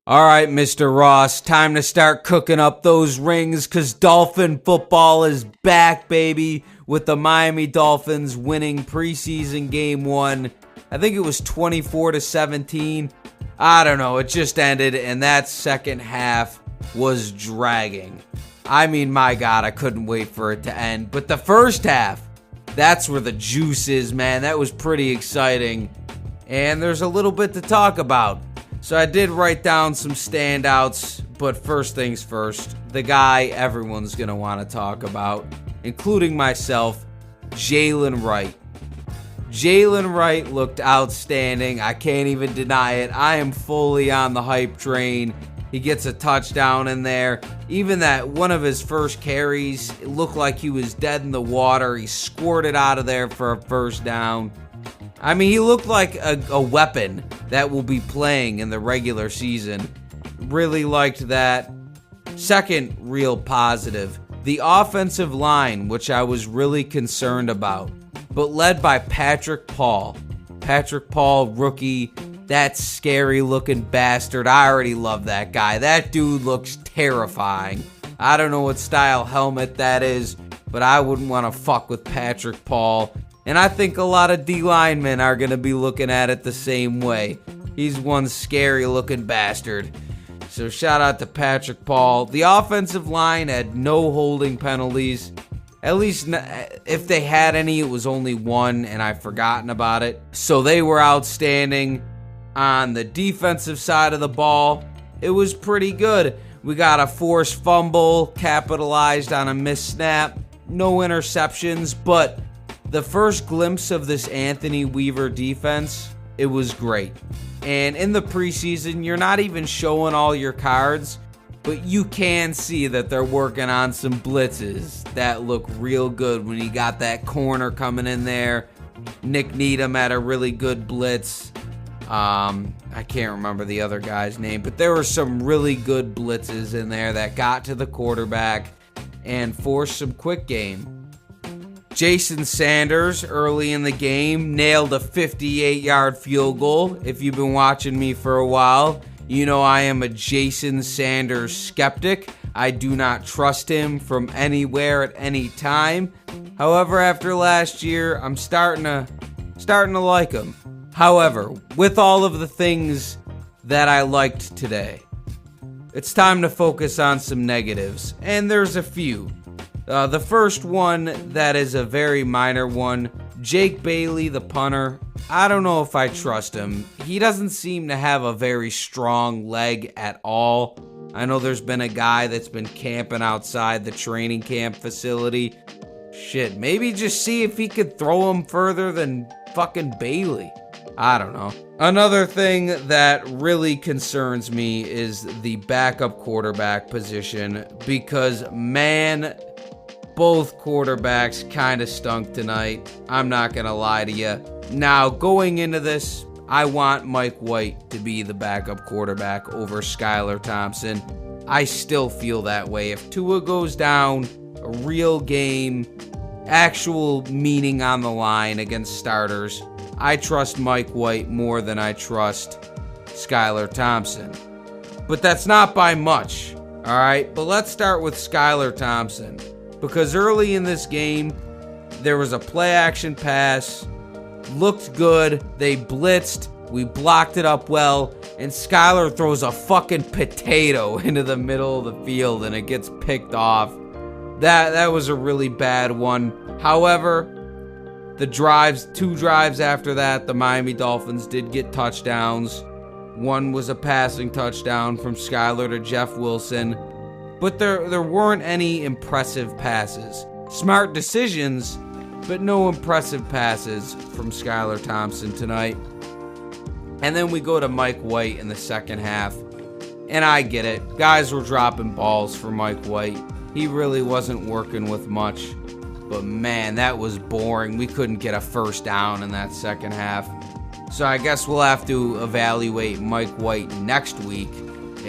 All right, Mr. Ross, time to start cooking up those rings because Dolphin football is back, baby, with the Miami Dolphins winning preseason game 1. I think it was 24-17. I don't know, it just ended, and that second half was dragging. I mean, my God, I couldn't wait for it to end. But the first half, that's where the juice is, man. That was pretty exciting, and there's a little bit to talk about. So I did write down some standouts, but first things first, the guy everyone's going to want to talk about, including myself, Jalen Wright. Jalen Wright looked outstanding. I can't even deny it. I am fully on the hype train. He gets a touchdown in there. Even that one of his first carries, it looked like he was dead in the water. He squirted out of there for a first down. I mean, he looked like a weapon that will be playing in the regular season. Really liked that. Second real positive, the offensive line, which I was really concerned about, but led by Patrick Paul. Patrick Paul, rookie, that scary looking bastard. I already love that guy. That dude looks terrifying. I don't know what style helmet that is, but I wouldn't want to fuck with Patrick Paul. And I think a lot of D linemen are going to be looking at it the same way. He's one scary looking bastard. So shout out to Patrick Paul. The offensive line had no holding penalties. At least if they had any, it was only one, and I've forgotten about it. So they were outstanding. On the defensive side of the ball, it was pretty good. We got a forced fumble, capitalized on a missed snap, no interceptions, but the first glimpse of this Anthony Weaver defense, it was great. And in the preseason, you're not even showing all your cards, but you can see that they're working on some blitzes that look real good when you got that corner coming in there. Nick Needham had a really good blitz. I can't remember the other guy's name, but there were some really good blitzes in there that got to the quarterback and forced some quick game. Jason Sanders, early in the game, nailed a 58-yard field goal. If you've been watching me for a while, you know I am a Jason Sanders skeptic. I do not trust him from anywhere at any time. However, after last year, I'm starting to like him. However, with all of the things that I liked today, it's time to focus on some negatives, and there's a few. The first one that is a very minor one, Jake Bailey, the punter. I don't know if I trust him. He doesn't seem to have a very strong leg at all. I know there's been a guy that's been camping outside the training camp facility. Shit, maybe just see if he could throw him further than fucking Bailey. I don't know. Another thing that really concerns me is the backup quarterback position because, man, both quarterbacks kind of stunk tonight. I'm not going to lie to you. Now, going into this, I want Mike White to be the backup quarterback over Skylar Thompson. I still feel that way. If Tua goes down, a real game, actual meaning on the line against starters, I trust Mike White more than I trust Skylar Thompson. But that's not by much, all right? But let's start with Skylar Thompson. Because early in this game, there was a play-action pass, looked good, they blitzed, we blocked it up well, and Skylar throws a fucking potato into the middle of the field and it gets picked off. That was a really bad one. However, the two drives after that, the Miami Dolphins did get touchdowns. One was a passing touchdown from Skylar to Jeff Wilson. But there weren't any impressive passes. Smart decisions, but no impressive passes from Skylar Thompson tonight. And then we go to Mike White in the second half. And I get it. Guys were dropping balls for Mike White. He really wasn't working with much. But man, that was boring. We couldn't get a first down in that second half. So I guess we'll have to evaluate Mike White next week.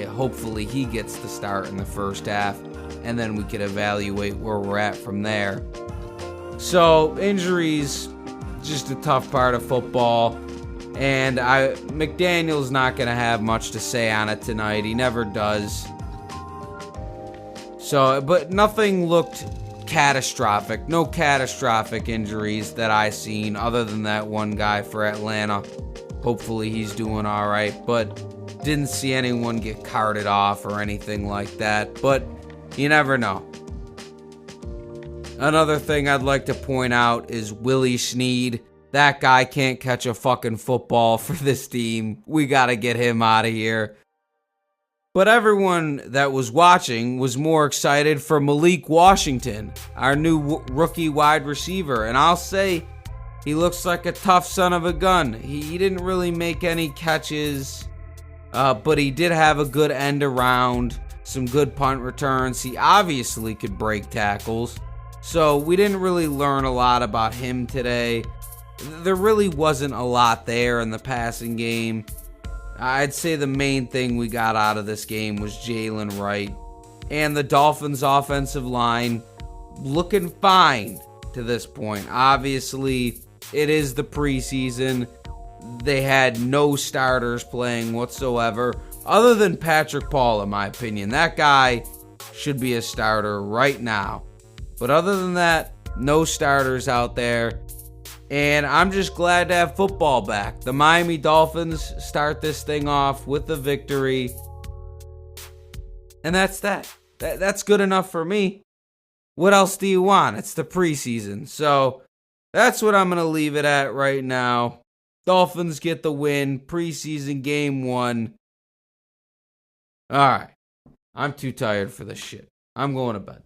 Hopefully he gets the start in the first half. And then we can evaluate where we're at from there. So injuries, just a tough part of football. And McDaniel's not going to have much to say on it tonight. He never does. So, but nothing looked catastrophic. No catastrophic injuries that I seen other than that one guy for Atlanta. Hopefully he's doing all right. But didn't see anyone get carted off or anything like that. But you never know. Another thing I'd like to point out is Willie Snead. That guy can't catch a fucking football for this team. We gotta get him out of here. But everyone that was watching was more excited for Malik Washington, our new rookie wide receiver. And I'll say, he looks like a tough son of a gun. He didn't really make any catches, but he did have a good end around, some good punt returns. He obviously could break tackles. So we didn't really learn a lot about him today. There really wasn't a lot there in the passing game. I'd say the main thing we got out of this game was Jalen Wright. And the Dolphins' offensive line looking fine to this point. Obviously, it is the preseason. They had no starters playing whatsoever, other than Patrick Paul, in my opinion. That guy should be a starter right now. But other than that, no starters out there. And I'm just glad to have football back. The Miami Dolphins start this thing off with a victory. And that's that. That's good enough for me. What else do you want? It's the preseason. So that's what I'm going to leave it at right now. Dolphins get the win. Preseason game 1. All right. I'm too tired for this shit. I'm going to bed.